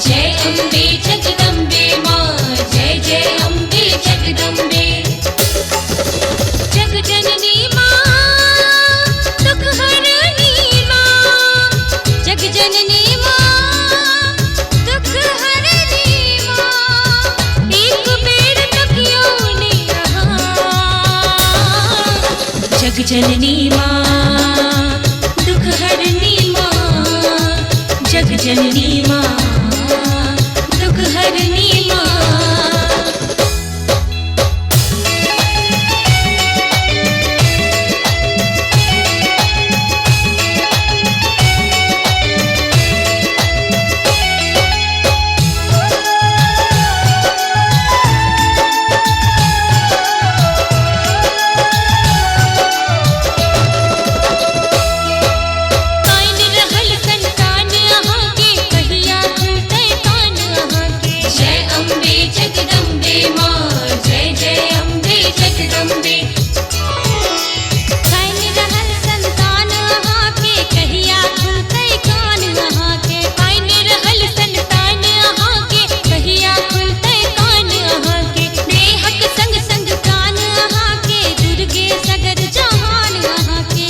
जय अम्बे जगदम्बे माँ, जय जय अम्बे जगदम्बे। जग जननी माँ, दुख हरनी माँ, जग जननी माँ, दुख हरनी माँ। एक बेर तकियों ने जग जननी माँ, दुख हरनी माँ, जग जननी माँ, दुख हरनी माँ। जगदम्बे माँ, जय जय अम्बे जगदम्बे। कान रहल संतान अहाँ के, कहिया खुलतै कान अहाँ के। कान रहल संतान अहाँ के, कहिया खुलतै कान अहाँ के। देहक संग संग कान अहाँ के, दुर्गे सगर जहान अहाँ के।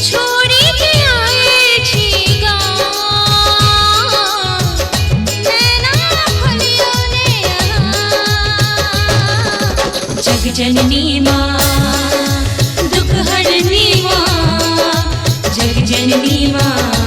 छोड़ी के आए छी गाँव, नैना खोलियो ने जग जननी माँ, दुख हरनी माँ, जग जननी माँ।